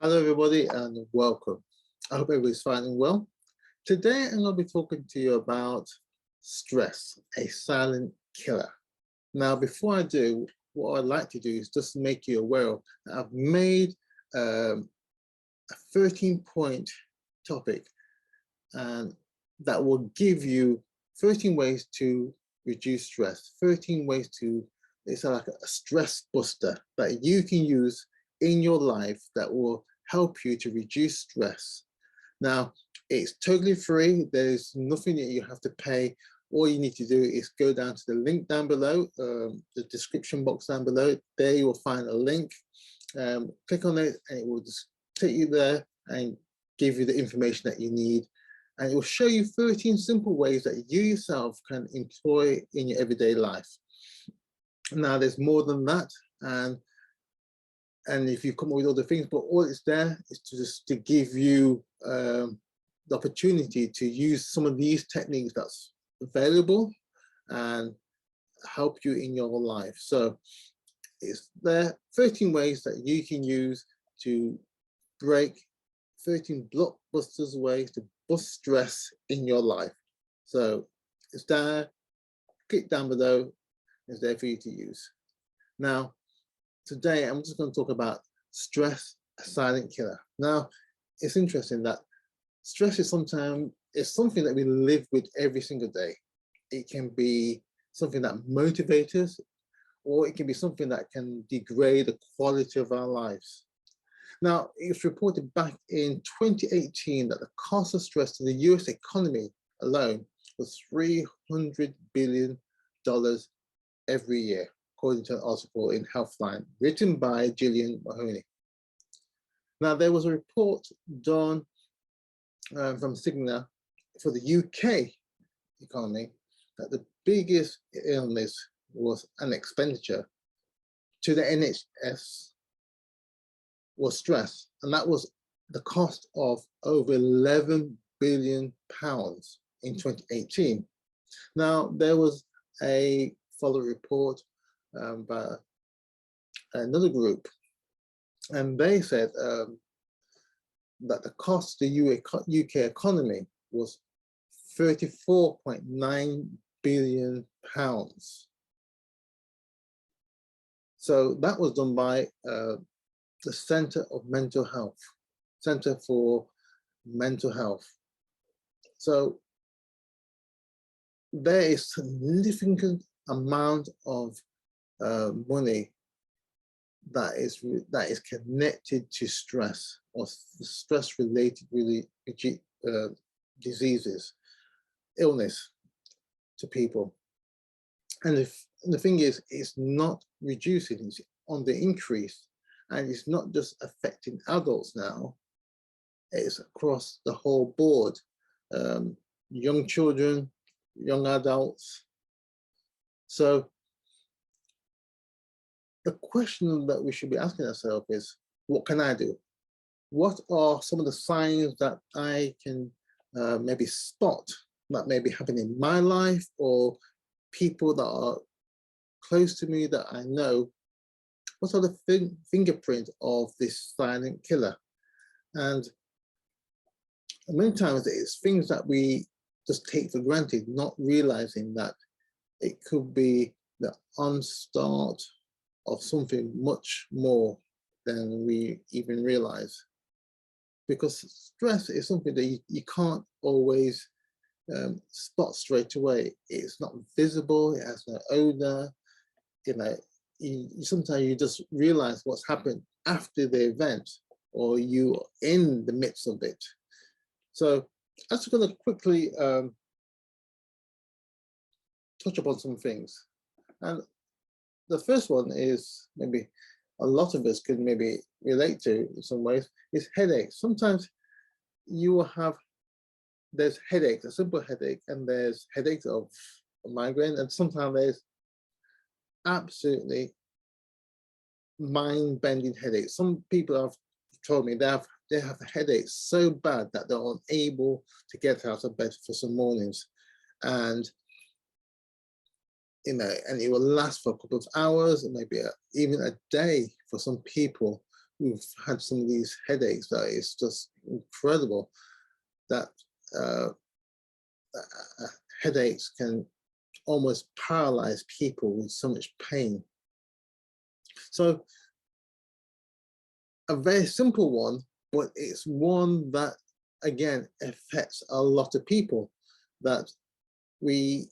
Hello everybody and welcome. I hope everybody's finding well. Today I'm going to be talking to you about stress, a silent killer. Now before I do, what I'd like to do is just make you aware of that I've made a 13-point topic and that will give you 13 ways to reduce stress, 13 ways to, it's like a stress buster that you can use in your life that will help you to reduce stress. Now, it's totally free. There's nothing that you have to pay. All you need to do is go down to the link down below, the description box down below. There you will find a link. Click on it and it will just take you there and give you the information that you need. And it will show you 13 simple ways that you yourself can employ in your everyday life. Now, there's more than that. And if you come up with other things, but all it's there is to give you the opportunity to use some of these techniques that's available and help you in your life. So it's there, 13 ways that you can use to break 13 blockbusters ways to bust stress in your life. So it's there, click down below, it's there for you to use. Now, today, I'm just going to talk about stress, a silent killer. Now, it's interesting that stress is something that we live with every single day. It can be something that motivates us, or it can be something that can degrade the quality of our lives. Now, it's reported back in 2018 that the cost of stress to the US economy alone was $300 billion every year, according to an article in Healthline, written by Gillian Mahoney. Now, there was a report done from Cigna for the UK economy that the biggest illness was an expenditure to the NHS was stress, and that was the cost of over £11 billion in 2018. Now, there was a follow report by another group, and they said that the cost to the UK economy was £34.9 billion. So that was done by the Centre for Mental Health. So there is significant amount of money that is connected to stress or stress-related diseases, illness to people. And the thing is, it's not reducing, it's on the increase. And it's not just affecting adults now, it's across the whole board. Young children, young adults. So the question that we should be asking ourselves is, what can I do? What are some of the signs that I can maybe spot that may be happening in my life or people that are close to me that I know? What are the fingerprint of this silent killer? And many times it's things that we just take for granted, not realizing that it could be the onstart of something much more than we even realize. Because stress is something that you can't always spot straight away. It's not visible, it has no odor, sometimes you just realize what's happened after the event or you're in the midst of it. So I'm just going to quickly touch upon some things. And the first one is maybe a lot of us can maybe relate to in some ways, is headaches. Sometimes you will have, there's headaches, a simple headache, and there's headaches of a migraine, and sometimes there's absolutely mind-bending headaches. Some people have told me they have headaches so bad that they're unable to get out of bed for some mornings, and and it will last for a couple of hours, and maybe even a day for some people. who've had some of these headaches that it's just incredible that headaches can almost paralyze people with so much pain. So a very simple one, but it's one that, again, affects a lot of people that we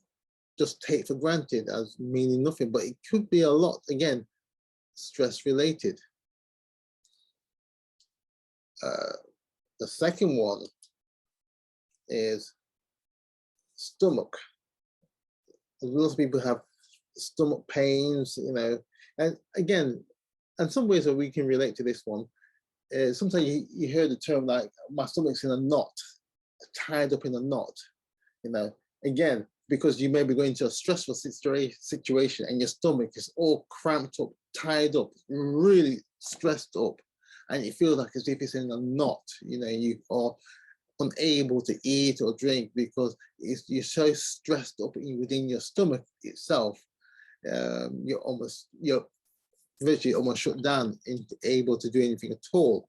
just take for granted as meaning nothing, but it could be a lot, again, stress related. The second one is stomach. Lots of people have stomach pains, you know, and again, and some ways that we can relate to this one is sometimes you hear the term like, my stomach's in a knot, tied up in a knot, you know, again, because you may be going to a stressful situation and your stomach is all cramped up, tied up, really stressed up, and it feels like as if it's in a knot, you know, you are unable to eat or drink because you're so stressed up within your stomach itself. You're virtually almost shut down, able to do anything at all.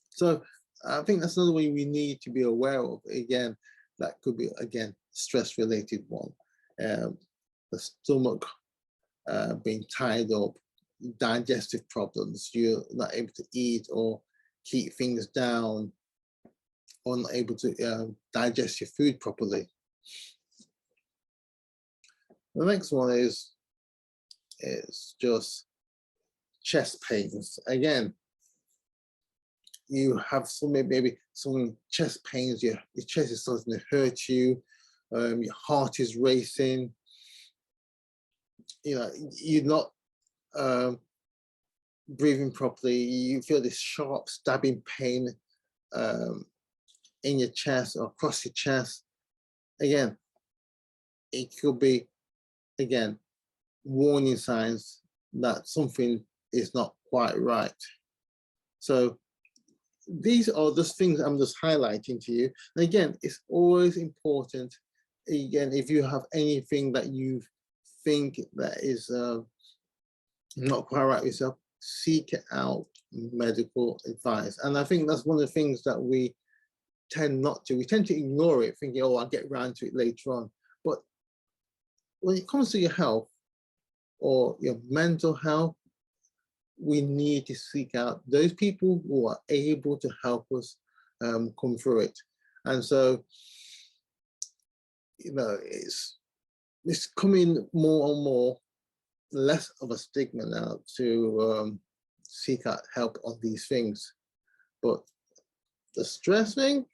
So I think that's another way we need to be aware of. Again, that could be, again, stress related one. The stomach being tied up, digestive problems, you're not able to eat or keep things down, or not able to digest your food properly. The next one is just chest pains. Again, you have maybe some chest pains, your chest is starting to hurt you, your heart is racing, you know, you're not breathing properly, you feel this sharp stabbing pain in your chest or across your chest. Again, it could be, again, warning signs that something is not quite right. So these are just things I'm just highlighting to you. And again, it's always important, again, if you have anything that you think that is not quite right with yourself, seek out medical advice. And I think that's one of the things that we tend not to. We tend to ignore it, thinking, oh, I'll get around to it later on. But when it comes to your health or your mental health, we need to seek out those people who are able to help us come through it. And so, you know, it's coming more and more, less of a stigma now to seek out help on these things. But the stress thing,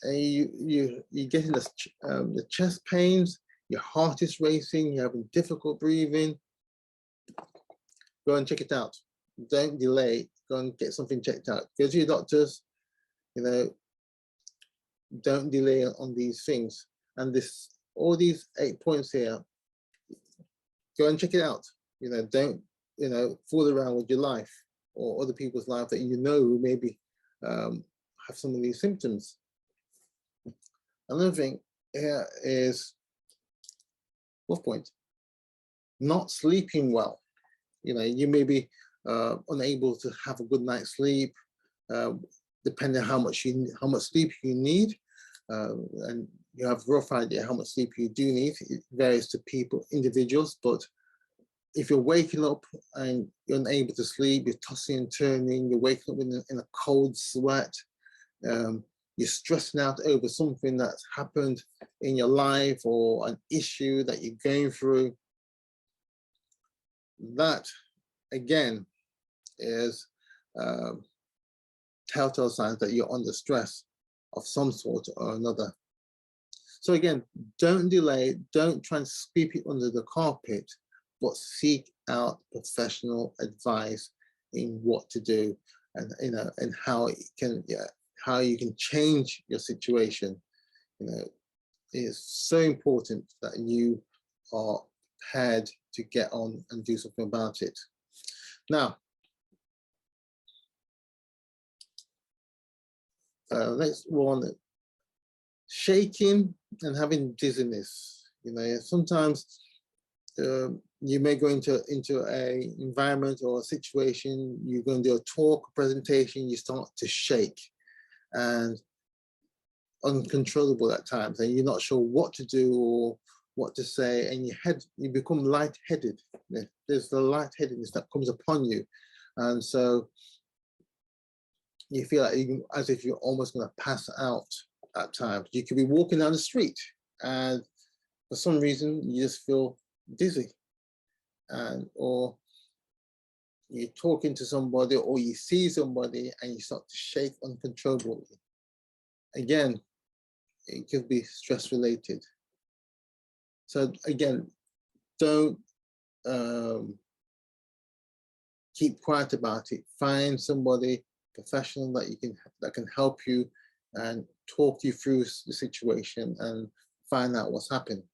you're getting the chest pains, your heart is racing, you're having difficult breathing, go and check it out. Don't delay, go and get something checked out. Go to your doctors, you know, don't delay on these things. And all these 8 points here, go and check it out. You know, don't, you know, fool around with your life or other people's life that you know who maybe have some of these symptoms. Another thing here is, fourth point, not sleeping well. You know, you may be unable to have a good night's sleep, depending on how much sleep you need, and you have a rough idea how much sleep you do need. It varies to people, individuals, but if you're waking up and you're unable to sleep, you're tossing and turning, you're waking up in a cold sweat, you're stressing out over something that's happened in your life or an issue that you're going through, that, again, is telltale signs that you're under stress of some sort or another. So again, don't delay, don't try and sweep it under the carpet, but seek out professional advice in what to do, and you know, and how it can, how you can change your situation. You know, it's so important that you are prepared to get on and do something about it. Now, next one, shaking and having dizziness. You know, sometimes You may go into a environment or a situation, you're going to do a talk, presentation, you start to shake and uncontrollable at times, and you're not sure what to do or what to say, and you become lightheaded. There's the lightheadedness that comes upon you, and so you feel like as if you're almost going to pass out at times. You could be walking down the street, and for some reason you just feel dizzy, or you're talking to somebody or you see somebody and you start to shake uncontrollably. Again, it could be stress related. So again, don't keep quiet about it. Find somebody professional that can help you and talk you through the situation and find out what's happened.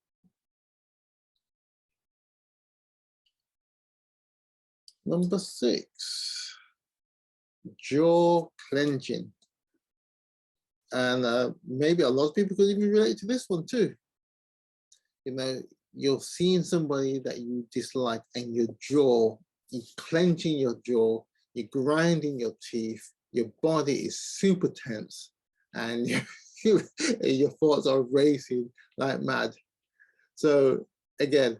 Number 6, jaw clenching. And maybe a lot of people could even relate to this one too. You know, you're seeing somebody that you dislike and you're clenching your jaw, you're grinding your teeth, your body is super tense, and your thoughts are racing like mad. So again,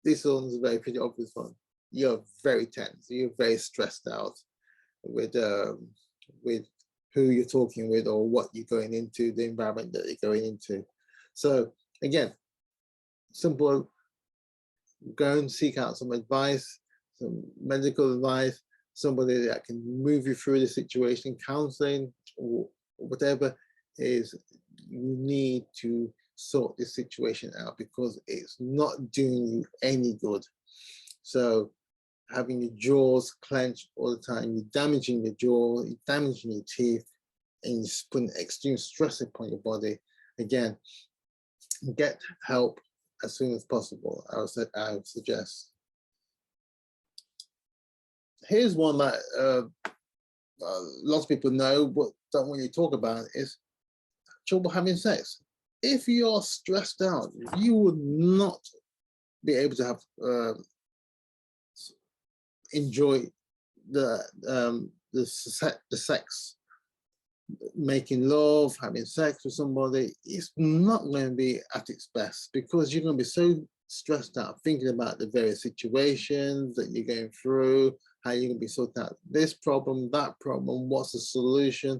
this one's a very pretty obvious one. You're very tense, you're very stressed out with who you're talking with or what you're going into, the environment that you're going into. So again, simple, go and seek out some advice, some medical advice, somebody that can move you through the situation, counseling, or whatever is you need to sort this situation out, because it's not doing you any good. So having your jaws clenched all the time, you're damaging your jaw, you're damaging your teeth, and you're putting extreme stress upon your body. Again, get help as soon as possible, I would suggest. Here's one that lots of people know but don't really talk about, is trouble having sex. If you're stressed out, you would not be able to have enjoy the sex. Making love, having sex with somebody, it's not going to be at its best, because you're going to be so stressed out thinking about the various situations that you're going through, how you're going to be sorting out this problem, that problem, what's the solution,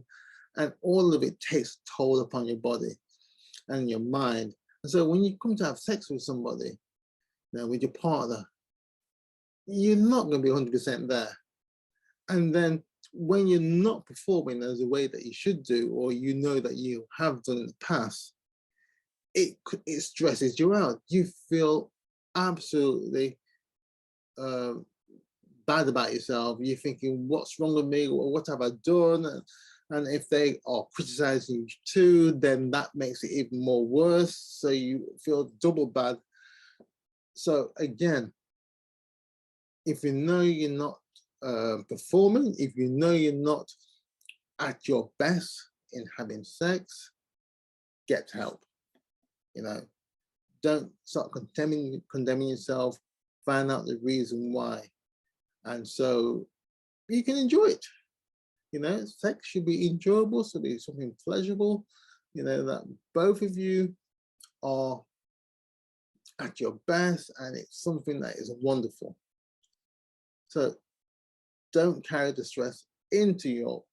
and all of it takes a toll upon your body and your mind. And so when you come to have sex with somebody, with your partner, you're not going to be 100% there. And then when you're not performing as the way that you should do, or you know that you have done in the past, it stresses you out. You feel absolutely bad about yourself. You're thinking, what's wrong with me? Or what have I done? And if they are criticizing you too, then that makes it even more worse. So you feel double bad. So again, if you know you're not performing, if you know you're not at your best in having sex, get help. Don't start condemning yourself. Find out the reason why, and so you can enjoy it. Sex should be enjoyable, should be something pleasurable. That both of you are at your best, and it's something that is wonderful. So don't carry the stress into your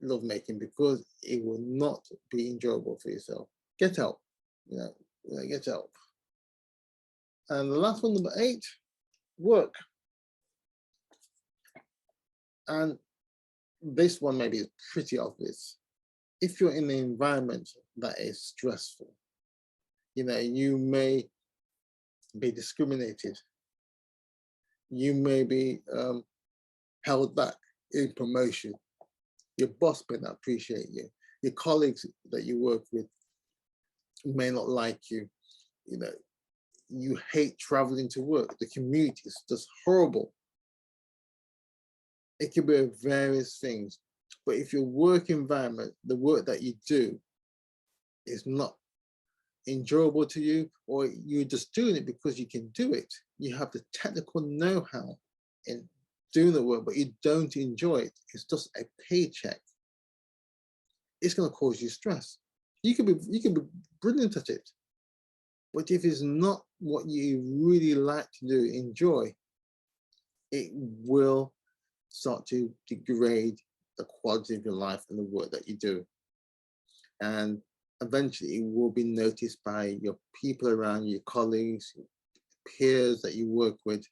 lovemaking, because it will not be enjoyable for yourself. Get help. Get help. And the last one, number 8, work. And this one maybe is pretty obvious. If you're in an environment that is stressful, you may be discriminated. You may be held back in promotion. Your boss may not appreciate you. Your colleagues that you work with may not like you. You hate traveling to work. The commute is just horrible. It could be various things. But if your work environment, the work that you do, is not enjoyable to you, or you're just doing it because you can do it. You have the technical know-how in doing the work, but you don't enjoy it. It's just a paycheck. It's going to cause you stress. You can be brilliant at it, but if it's not what you really like to do, enjoy, it will start to degrade the quality of your life and the work that you do. And eventually it will be noticed by your people around you, your colleagues, your peers that you work with,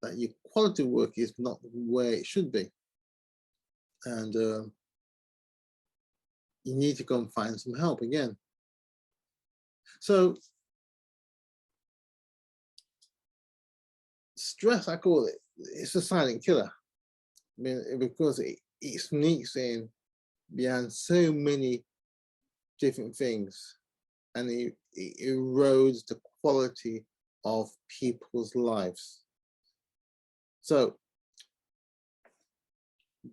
that your quality of work is not where it should be. And you need to go and find some help again. So stress, I call it, it's a silent killer. I mean, because it sneaks in behind so many different things, and it erodes the quality of people's lives. So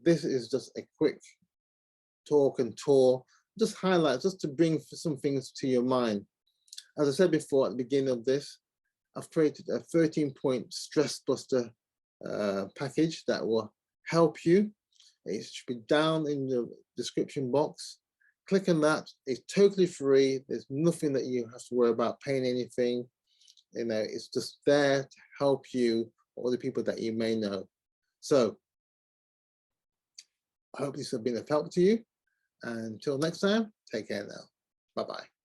this is just a quick talk and tour, just highlights, just to bring some things to your mind. As I said before at the beginning of this, I've created a 13-point stress buster package that will help you. It should be down in the description box. Click on that. It's totally free. There's nothing that you have to worry about paying anything. You know, it's just there to help you or the people that you may know. So I hope this has been of help to you. And until next time, take care now. Bye-bye.